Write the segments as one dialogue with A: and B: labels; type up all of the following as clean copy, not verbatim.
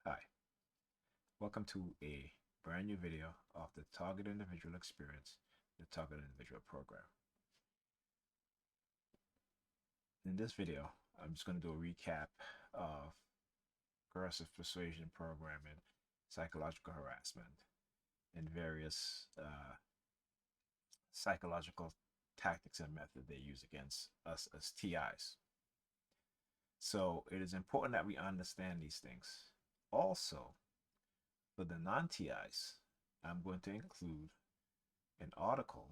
A: Hi, welcome to a brand new video of the Target Individual Experience, the Target Individual Program. In this video, I'm just going to do a recap of Coercive Persuasion Program and psychological harassment and various psychological tactics and methods they use against us as TIs. So it is important that we understand these things. Also, for the non-TIs, I'm going to include an article.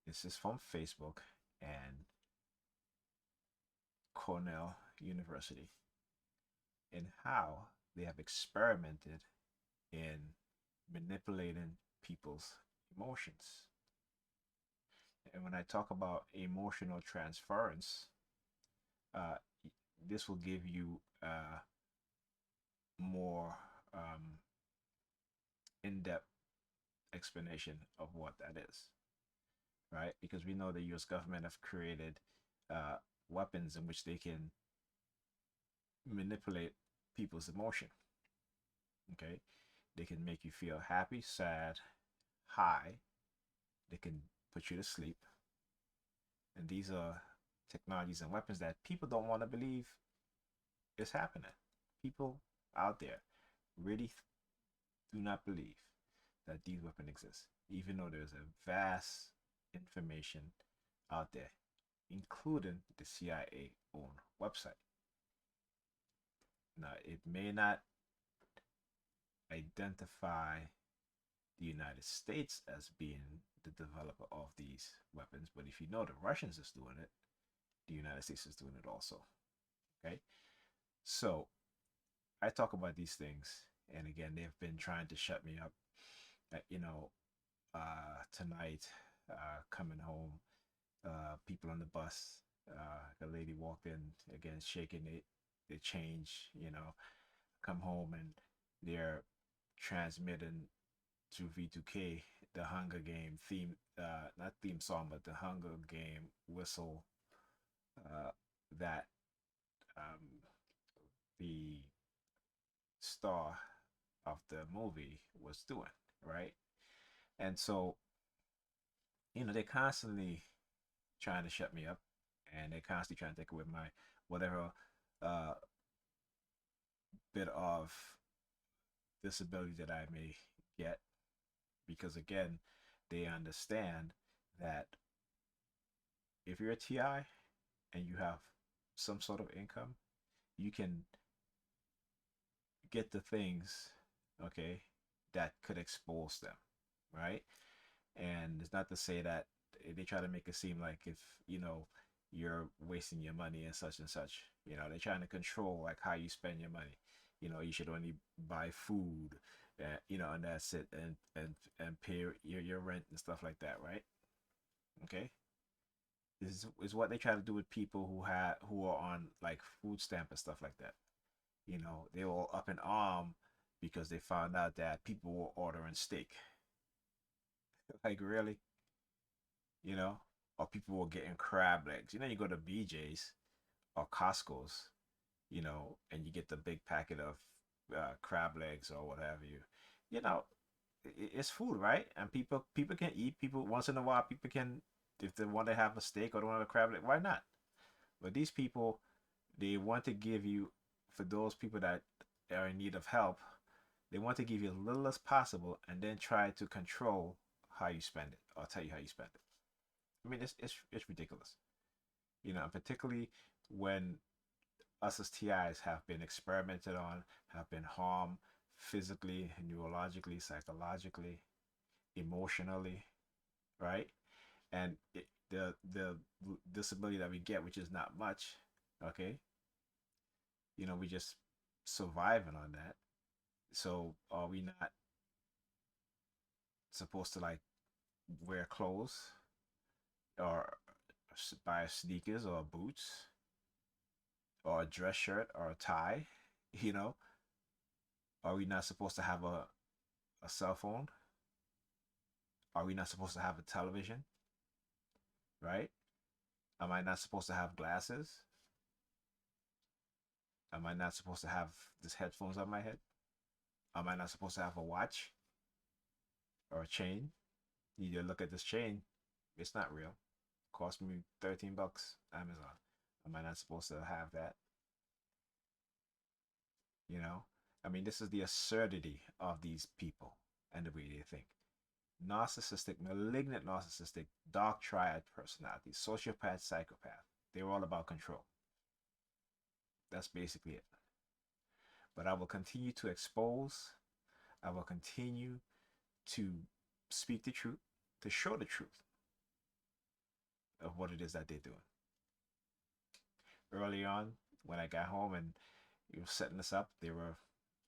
A: This is from Facebook and Cornell University, and how they have experimented in manipulating people's emotions. And when I talk about emotional transference, uh, this will give you more in-depth explanation of what that is, right? Because we know the U.S. government have created uh, weapons in which they can manipulate people's emotion. Okay, they can make you feel happy, sad, high. They can put you to sleep, and these are technologies and weapons that people don't want to believe is happening. People out there really do not believe that these weapons exist, even though there's a vast information out there, including the CIA own website. Now, it may not identify the United States as being the developer of these weapons, but if you know the Russians is doing it, the United States is doing it also. Okay, so I talk about these things, and again, they've been trying to shut me up. Tonight, coming home, people on the bus, the lady walked in again, shaking it, the change. Come home and they're transmitting to V2K the Hunger Game theme, not theme song, but the Hunger Game whistle uh, that um, the star of the movie was doing, right? And so, they're constantly trying to shut me up, and they're constantly trying to take away my whatever uh, bit of disability that I may get, because again, they understand that if you're a TI and you have some sort of income, you can get the things, okay, that could expose them, right? And it's not to say that they try to make it seem like if you're wasting your money and such and such. They're trying to control like how you spend your money. You should only buy food, and that's it, and pay your rent and stuff like that, right? Okay, this is what they try to do with people who are on like food stamp and stuff like that. They were all up in arm because they found out that people were ordering steak. Like, really? you know, or people were getting crab legs. You go to BJ's or Costco's, and you get the big packet of crab legs or what have you. You know, it's food, right? And people can eat. People once in a while, people can, if they want to have a steak or they want a crab leg, why not? But these people, they want to give you, for those people that are in need of help, they want to give you as little as possible and then try to control how you spend it or tell you how you spend it. I mean, it's ridiculous. Particularly when us as TIs have been experimented on, have been harmed physically, neurologically, psychologically, emotionally, right? And the disability that we get, which is not much, okay? We just surviving on that. So are we not supposed to like wear clothes or buy sneakers or boots or a dress shirt or a tie? You know, are we not supposed to have a cell phone? Are we not supposed to have a television? Right? Am I not supposed to have glasses? Am I not supposed to have these headphones on my head? Am I not supposed to have a watch or a chain? You look at this chain, it's not real. It cost me $13, Amazon. Am I not supposed to have that? You know? I mean, this is the absurdity of these people and the way they think. Narcissistic, malignant narcissistic, dark triad personality, sociopath, psychopath. They're all about control. That's basically it. But I will continue to expose, I will continue to speak the truth, to show the truth of what it is that they're doing. Early on, when I got home and you were setting this up, they were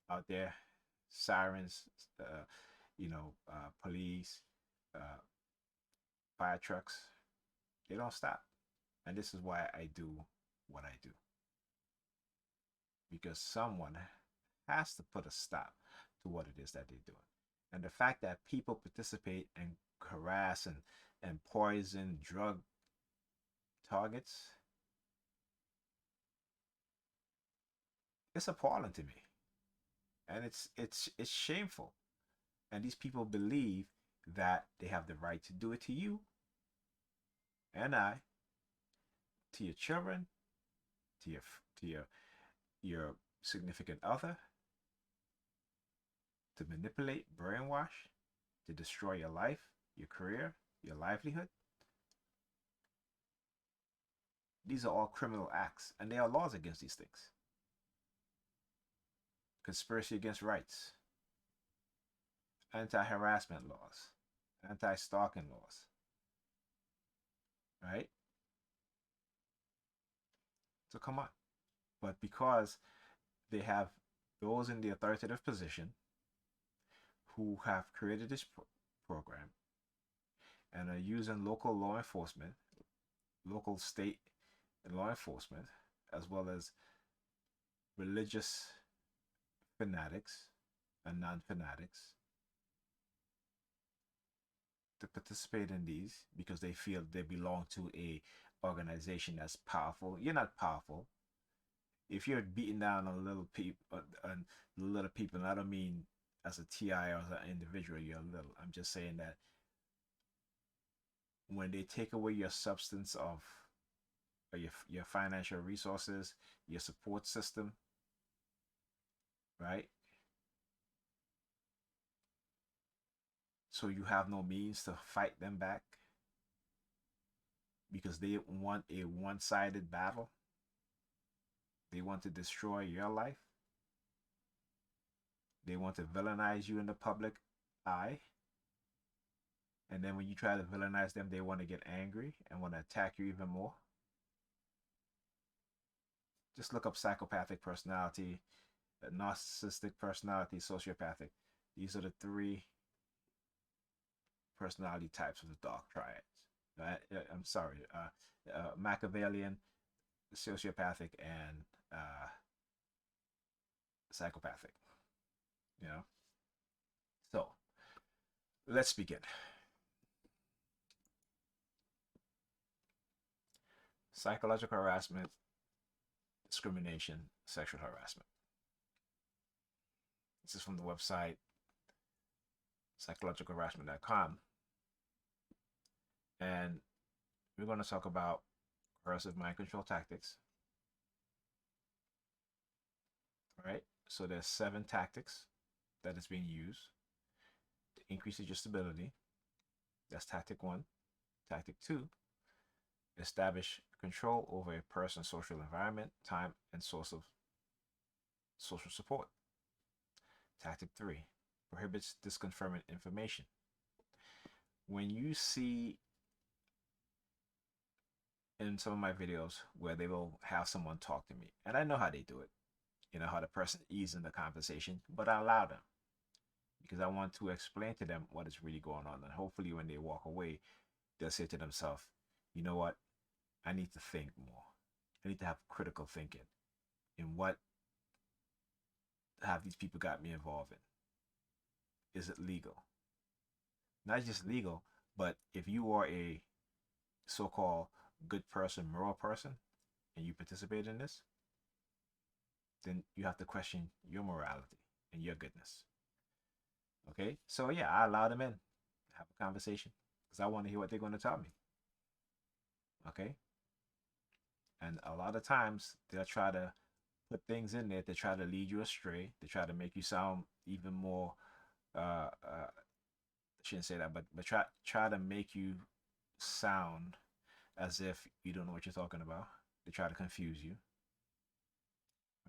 A: out there, sirens, police, uh, fire trucks. They don't stop. And this is why I do what I do. Because someone has to put a stop to what it is that they're doing. And the fact that people participate and harass and poison drug targets, it's appalling to me. And it's shameful. And these people believe that they have the right to do it to you and I, to your children, to your significant other, to manipulate, brainwash, to destroy your life, your career, your livelihood. These are all criminal acts, and there are laws against these things. Conspiracy against rights, anti-harassment laws, anti-stalking laws, right? So come on. But because they have those in the authoritative position who have created this program and are using local law enforcement, local state and law enforcement, as well as religious fanatics and non-fanatics, to participate in these because they feel they belong to a organization that's powerful. You're not powerful. If you're beating down on little people, and I don't mean as a TI or as an individual, you're little. I'm just saying that when they take away your substance of or your financial resources, your support system, right? So you have no means to fight them back because they want a one-sided battle. They want to destroy your life. They want to villainize you in the public eye. And then when you try to villainize them, they want to get angry and want to attack you even more. Just look up psychopathic personality, narcissistic personality, sociopathic. These are the three personality types of the dark triads. I'm sorry, Machiavellian, sociopathic, and psychopathic. You know? So, let's begin. Psychological harassment, discrimination, sexual harassment. This is from the website psychologicalharassment.com. And we're going to talk about coercive mind control tactics. All right. So there's 7 tactics that is being used to increase your stability. That's tactic 1. Tactic 2, establish control over a person's social environment, time, and source of social support. Tactic 3, prohibits disconfirming information. When you see in some of my videos where they will have someone talk to me, and I know how they do it, you know, how the person eases in the conversation, but I allow them because I want to explain to them what is really going on. And hopefully when they walk away, they'll say to themselves, you know what? I need to think more. I need to have critical thinking in what have these people got me involved in. Is it legal? Not just legal, but if you are a so-called good person, moral person, and you participate in this, then you have to question your morality and your goodness. Okay, so yeah, I allow them in, have a conversation because I want to hear what they're going to tell me. Okay, and a lot of times they'll try to put things in there to try to lead you astray, to try to make you sound even more. I shouldn't say that, but try to make you sound as if you don't know what you're talking about. They try to confuse you.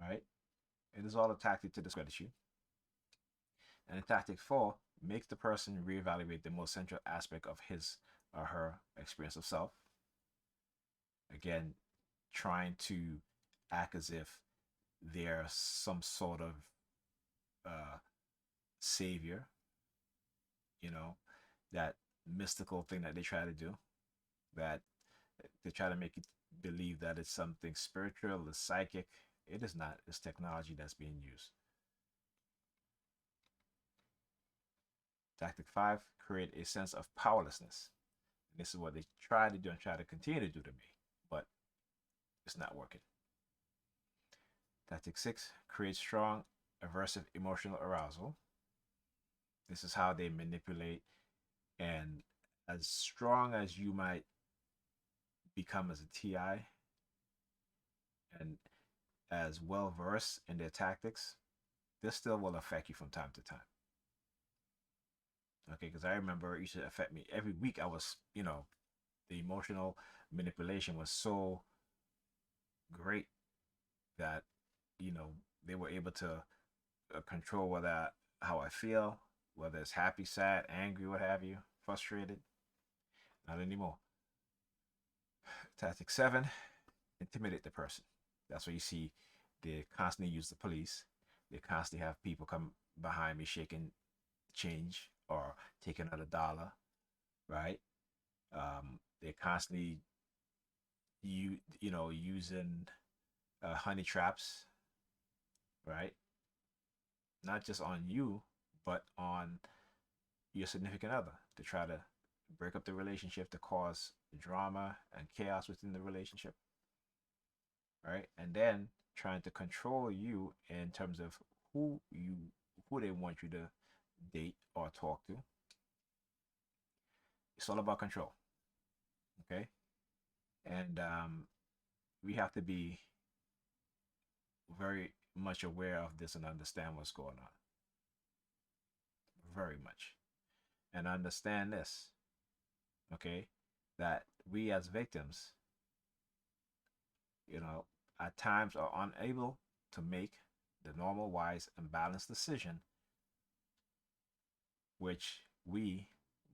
A: Right? It is all a tactic to discredit you. And in tactic four, makes the person reevaluate the most central aspect of his or her experience of self. Again, trying to act as if they're some sort of uh, savior, you know, that mystical thing that they try to do, that they try to make you believe that it's something spiritual or psychic. It is not. It's technology that's being used. Tactic five, create a sense of powerlessness. And this is what they try to do and try to continue to do to me, but it's not working. Tactic six, create strong aversive emotional arousal. This is how they manipulate, and as strong as you might become as a TI and as well versed in their tactics, this still will affect you from time to time. Okay, because I remember it used to affect me every week. I was, the emotional manipulation was so great that, you know, they were able to control how I feel, whether it's happy, sad, angry, what have you, frustrated. Not anymore. Tactic seven, intimidate the person. That's where you see they constantly use the police. They constantly have people come behind me shaking change or taking out $1, right? They constantly using honey traps, right? Not just on you, but on your significant other to try to break up the relationship, to cause drama and chaos within the relationship, right? And then trying to control you in terms of who they want you to date or talk to. It's all about control. Okay. And we have to be very much aware of this and understand what's going on. Very much. And understand this, okay, that we as victims, at times are unable to make the normal, wise, and balanced decision, which we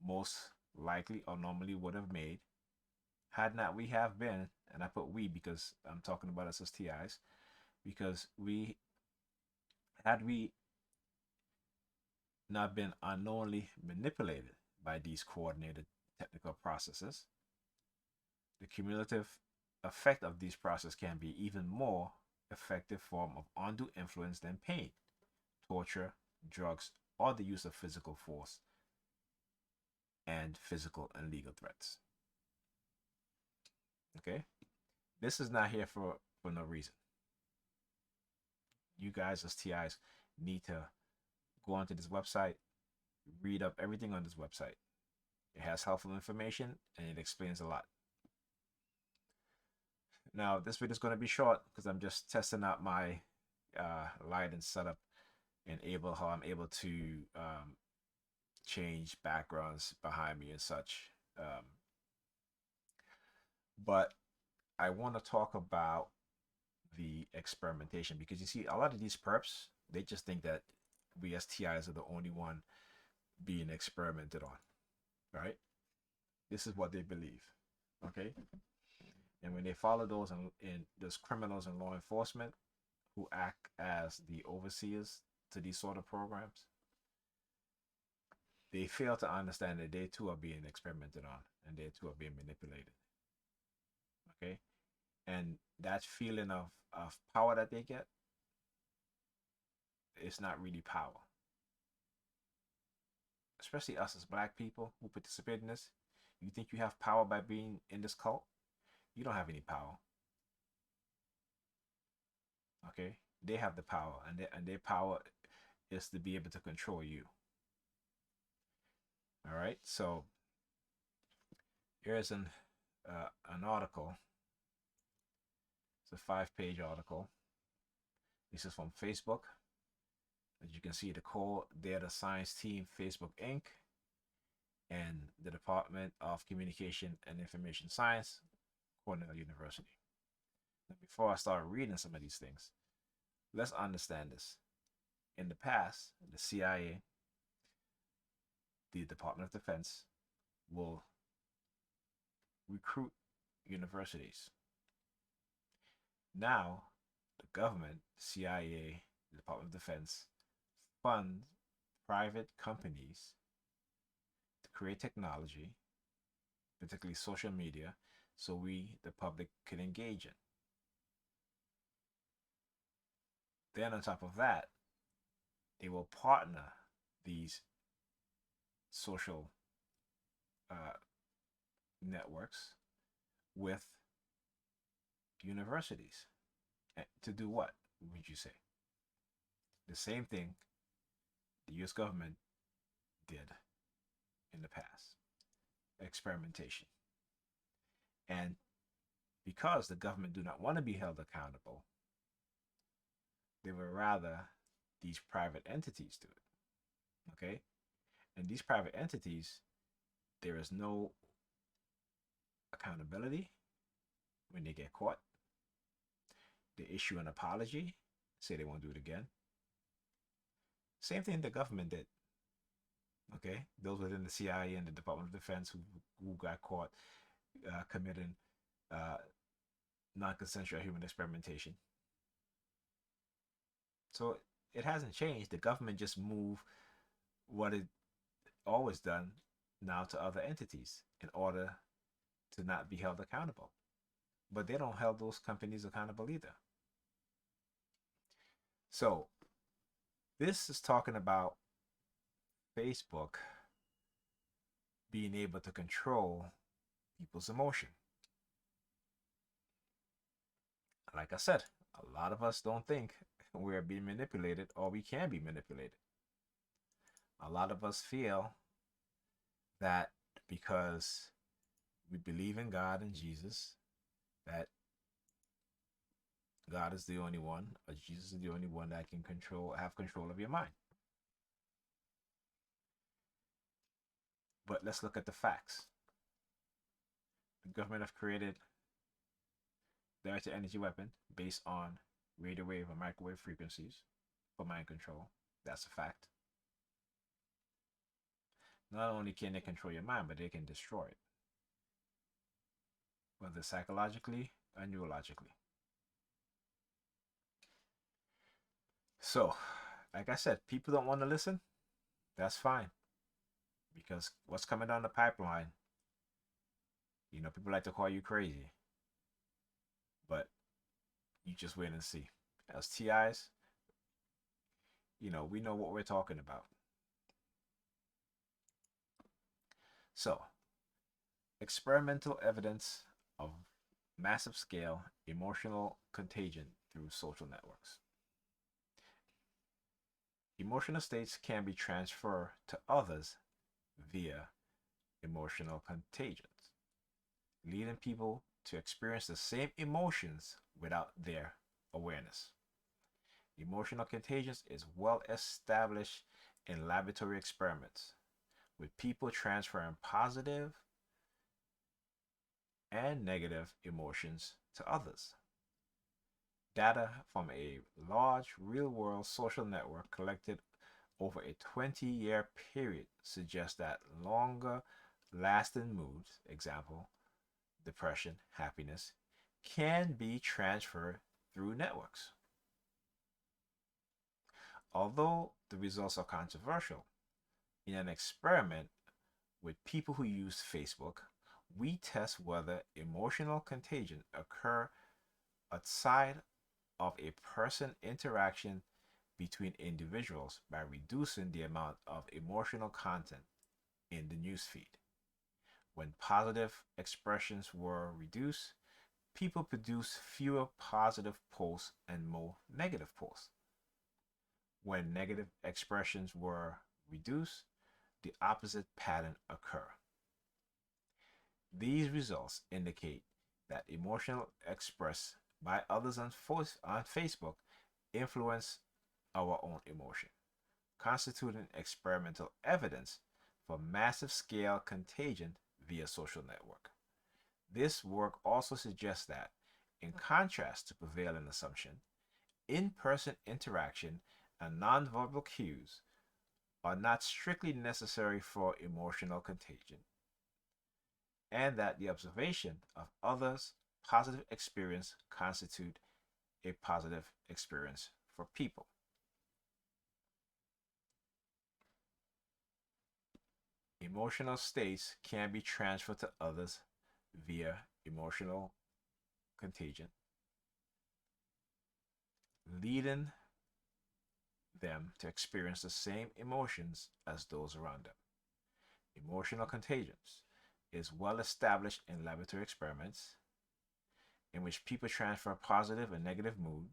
A: most likely or normally would have made had not we have been, and I put we because I'm talking about us as TIs, because had we not been unknowingly manipulated by these coordinated technical processes, the cumulative effect of these processes can be even more effective form of undue influence than pain, torture, drugs, or the use of physical force and physical and legal threats. Okay? This is not here for no reason. You guys as TIs need to go onto this website, read up everything on this website. It has helpful information and it explains a lot. Now, this video is going to be short because I'm just testing out my lighting setup and how I'm able to change backgrounds behind me and such. But I want to talk about the experimentation because you see, a lot of these perps, they just think that we as TIs are the only one being experimented on, right? This is what they believe, okay? And when they follow those those criminals and law enforcement who act as the overseers to these sort of programs, they fail to understand that they too are being experimented on and they too are being manipulated. Okay? And that feeling of power that they get, it's not really power. Especially us as black people who participate in this. You think you have power by being in this cult? You don't have any power. Okay? They have the power, and their power is to be able to control you. All right. So here's an article. It's a 5-page article. This is from Facebook. As you can see, the core data science team, Facebook Inc., and the Department of Communication and Information Science, Cornell University. Now, before I start reading some of these things, let's understand this. In the past, the CIA, the Department of Defense, will recruit universities. Now, the government, CIA, the Department of Defense, fund private companies to create technology, particularly social media, so we, the public, can engage in. Then on top of that, they will partner these social networks with universities. To do what, would you say? The same thing the US government did in the past: experimentation. And because the government do not want to be held accountable, they would rather these private entities do it. Okay? And these private entities, there is no accountability when they get caught. They issue an apology, say they won't do it again. Same thing the government did. Okay? Those within the CIA and the Department of Defense who got caught committing non-consensual human experimentation. So it hasn't changed. The government just moved what it always done now to other entities in order to not be held accountable. But they don't hold those companies accountable either. So this is talking about Facebook being able to control people's emotion. Like I said, a lot of us don't think we're being manipulated or we can be manipulated. A lot of us feel that because we believe in God and Jesus, that God is the only one, or Jesus is the only one that can have control of your mind. But let's look at the facts. The government have created directed energy weapon based on radio wave or microwave frequencies for mind control. That's a fact. Not only can they control your mind, but they can destroy it, whether psychologically or neurologically. So, like I said, people don't want to listen. That's fine. Because what's coming down the pipeline, people like to call you crazy. But you just wait and see. As TIs, we know what we're talking about. So, experimental evidence of massive scale emotional contagion through social networks. Emotional states can be transferred to others via emotional contagions, leading people to experience the same emotions without their awareness. Emotional contagions is well established in laboratory experiments, with people transferring positive and negative emotions to others. Data from a large real-world social network collected over a 20-year period suggests that longer lasting moods, example, depression, happiness, can be transferred through networks. Although the results are controversial, in an experiment with people who use Facebook, we test whether emotional contagion occur outside of a person interaction between individuals by reducing the amount of emotional content in the newsfeed. When positive expressions were reduced, people produce fewer positive posts and more negative posts. When negative expressions were reduced, the opposite pattern occurred. These results indicate that emotional expressed by others on Facebook influence our own emotion, constituting experimental evidence for massive scale contagion via social network. This work also suggests that, in contrast to prevailing assumption, in-person interaction and nonverbal cues are not strictly necessary for emotional contagion, and that the observation of others' positive experience constitute a positive experience for people. Emotional states can be transferred to others via emotional contagion, leading them to experience the same emotions as those around them. Emotional contagions is well established in laboratory experiments in which people transfer positive and negative mood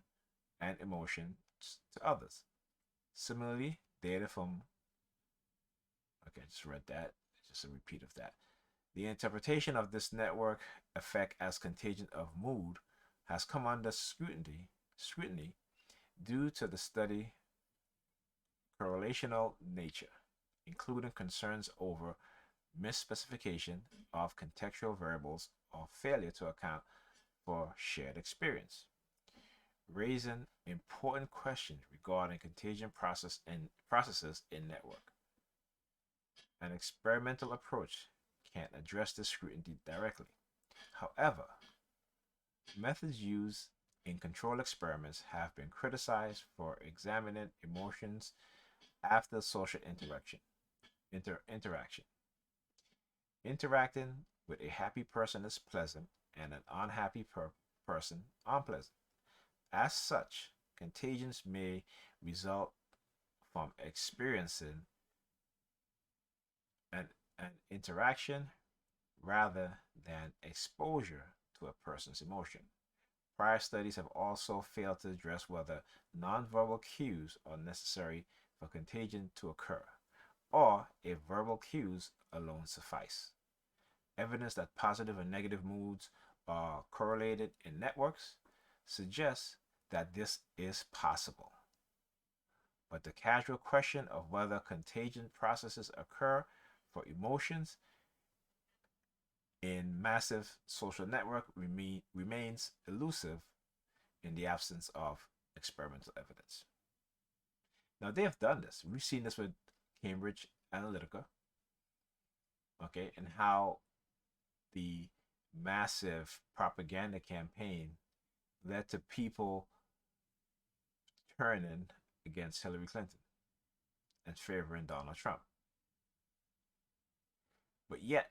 A: and emotions to others. Similarly, data from, okay, I just read that, just a repeat of that. The interpretation of this network effect as contagion of mood has come under scrutiny due to the study correlational nature, including concerns over misspecification of contextual variables or failure to account for shared experience, raising important questions regarding contagion processes in network. An experimental approach can't address this scrutiny directly. However, methods used in control experiments have been criticized for examining emotions after social interaction. Interacting with a happy person is pleasant and an unhappy person unpleasant. As such, contagions may result from experiencing an interaction rather than exposure to a person's emotion. Prior studies have also failed to address whether nonverbal cues are necessary for contagion to occur, or if verbal cues alone suffice. Evidence that positive and negative moods are correlated in networks suggests that this is possible. But the casual question of whether contagion processes occur for emotions in massive social network remains elusive in the absence of experimental evidence. Now, they have done this. We've seen this with Cambridge Analytica, okay, and how the massive propaganda campaign led to people turning against Hillary Clinton and favoring Donald Trump. But yet,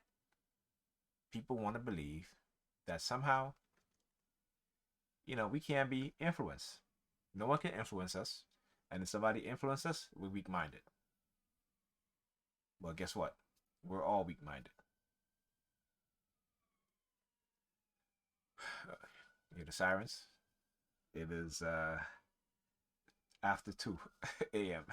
A: people want to believe that somehow, we can't be influenced. No one can influence us. And if somebody influences us, we're weak minded. Well, guess what? We're all weak minded. You hear the sirens? It is after 2 a.m.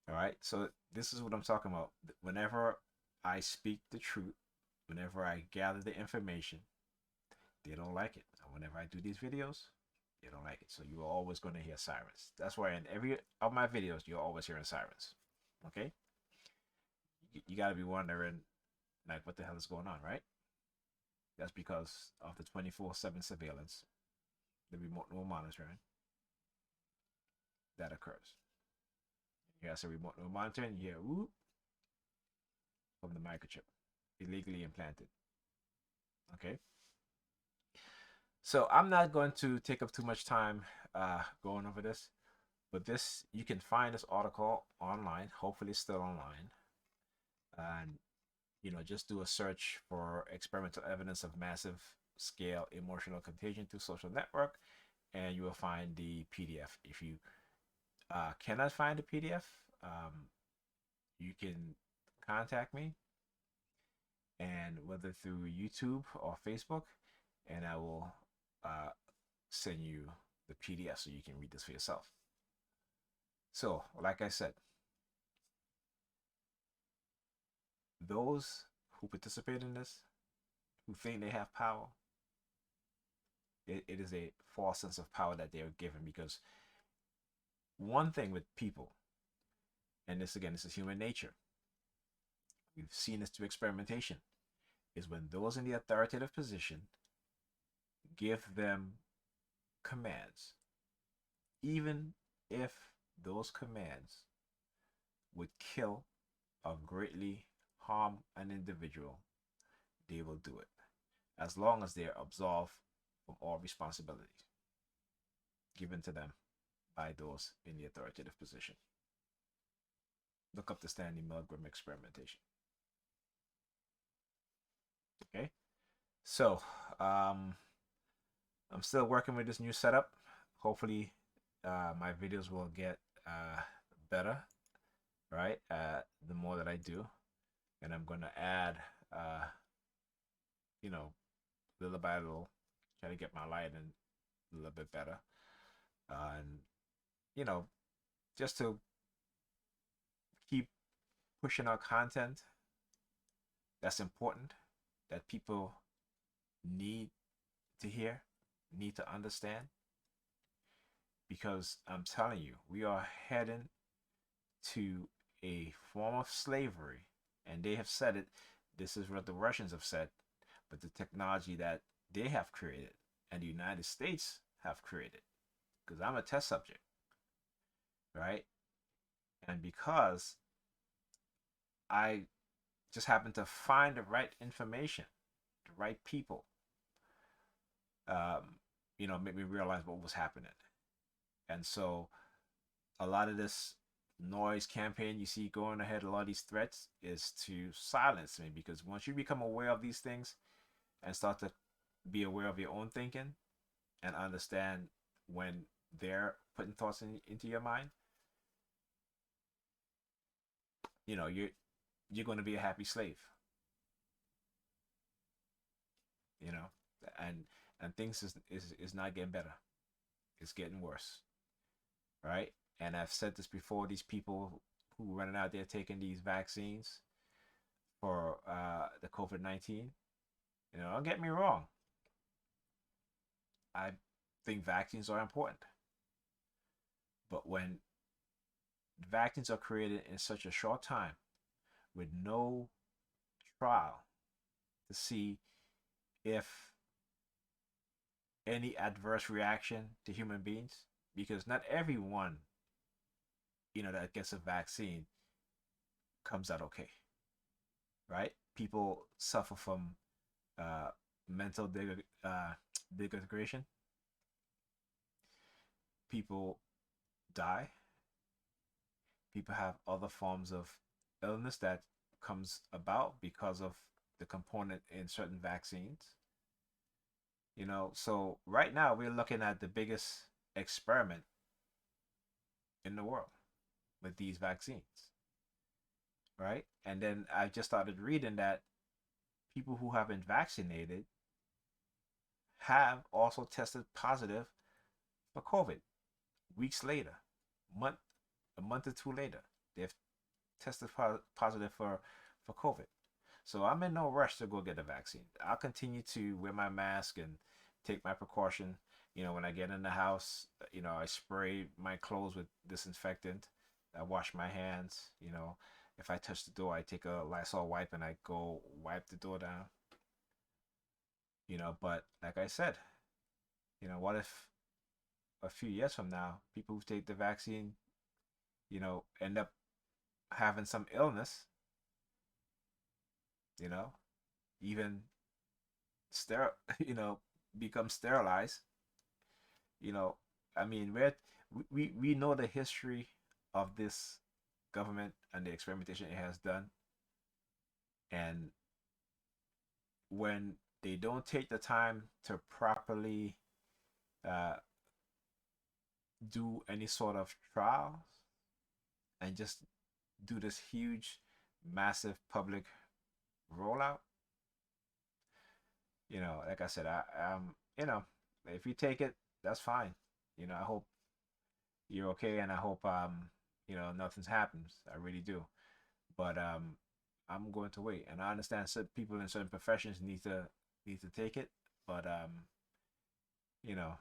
A: All right, so this is what I'm talking about. Whenever I speak the truth, whenever I gather the information, they don't like it. And whenever I do these videos, they don't like it. So you're always going to hear sirens. That's why in every of my videos, you're always hearing sirens. Okay? You got to be wondering, like, what the hell is going on, right? That's because of the 24/7 surveillance, the remote monitoring that occurs. You have some remote monitoring, you hear whoop from the microchip, illegally implanted. Okay? So I'm not going to take up too much time going over this, but you can find this article online. Hopefully, it's still online. And just do a search for experimental evidence of massive scale emotional contagion through social network, and you will find the PDF. If you cannot find the PDF, you can contact me, and whether through YouTube or Facebook, and I will uh, send you the PDF so you can read this for yourself. So, like I said, those who participate in this, who think they have power, it is a false sense of power that they are given, because one thing with people, and this again, this is human nature, we've seen this through experimentation, is when those in the authoritative position give them commands, even if those commands would kill or greatly harm an individual, they will do it, as long as they are absolved from all responsibilities given to them by those in the authoritative position. Look up the Stanley Milgram experimentation. Okay, so I'm still working with this new setup. Hopefully, my videos will get better, right? The more that I do, and I'm gonna add, you know, little by little, try to get my lighting a little bit better, and you know, just to keep pushing out content that's important, that people need to hear, need to understand, because I'm telling you, we are heading to a form of slavery, and they have said it. This is what the Russians have said, but the technology that they have created and the United States have created, because I'm a test subject, right? And because I just happened to find the right information, the right people, made me realize what was happening. And so a lot of this noise campaign you see going ahead, a lot of these threats, is to silence me, because once you become aware of these things and start to be aware of your own thinking and understand when they're putting thoughts into your mind, you're going to be a happy slave, you know, and things is not getting better, it's getting worse, right? And I've said this before, these people who running out there taking these vaccines for the COVID-19, don't get me wrong, I think vaccines are important, but when vaccines are created in such a short time with no trial to see if any adverse reaction to human beings, because not everyone that gets a vaccine comes out okay, right? People suffer from mental degradation. People die. People have other forms of illness that comes about because of the component in certain vaccines. So right now we're looking at the biggest experiment in the world with these vaccines, right? And then I just started reading that people who have been vaccinated have also tested positive for COVID weeks later, a month or two later, they've tested positive for COVID. So I'm in no rush to go get the vaccine. I'll continue to wear my mask and take my precaution. When I get in the house, I spray my clothes with disinfectant. I wash my hands. If I touch the door, I take a Lysol wipe and I go wipe the door down. But like I said, what if a few years from now, people who take the vaccine, end up having some illness, even ster become sterilized. I mean, we know the history of this government and the experimentation it has done, and when they don't take the time to properly do any sort of trials and just do this huge, massive public rollout, Like I said, you know, if you take it, that's fine. I hope you're okay, and I hope nothing's happens. I really do. But I'm going to wait, and I understand certain people in certain professions need to take it, but you know,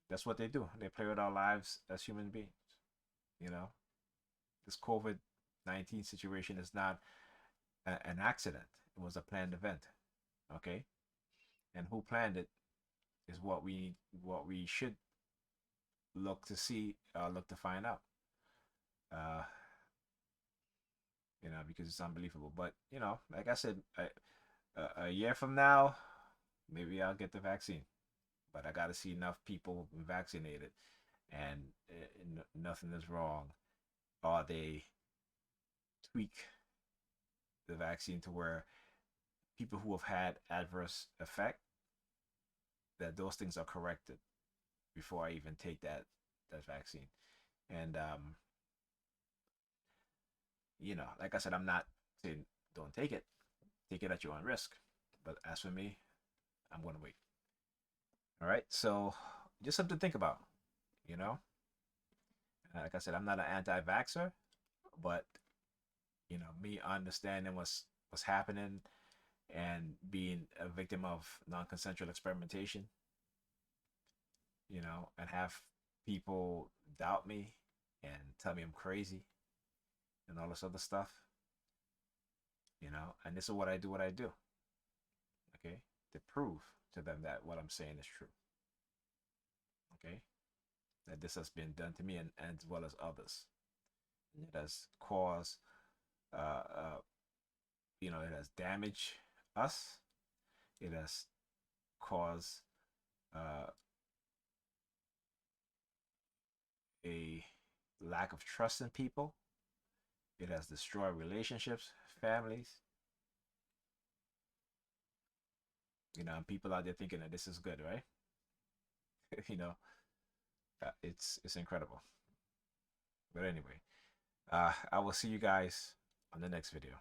A: that's what they do. They play with our lives as human beings. You know, this COVID-19 situation is not an accident. It was a planned event. Okay, and who planned it is what we should look to see, look to find out. Uh, because it's unbelievable. But like I said, a year from now, maybe I'll get the vaccine. But I got to see enough people vaccinated, and nothing is wrong. Or they tweak the vaccine to where people who have had adverse effect, that those things are corrected before I even take that vaccine. And like I said, I'm not saying don't take it. Take it at your own risk. But as for me, I'm going to wait. All right. So just something to think about. You know, like I said, I'm not an anti-vaxxer, but me understanding what's happening and being a victim of non-consensual experimentation, and have people doubt me and tell me I'm crazy and all this other stuff, and this is what I do, okay, to prove to them that what I'm saying is true, okay, that this has been done to me and as well as others. It has caused, uh, uh, it has damaged us. It has caused uh, a lack of trust in people. It has destroyed relationships, families. And people out there thinking that this is good, right? you know, it's incredible. But anyway, I will see you guys on the next video.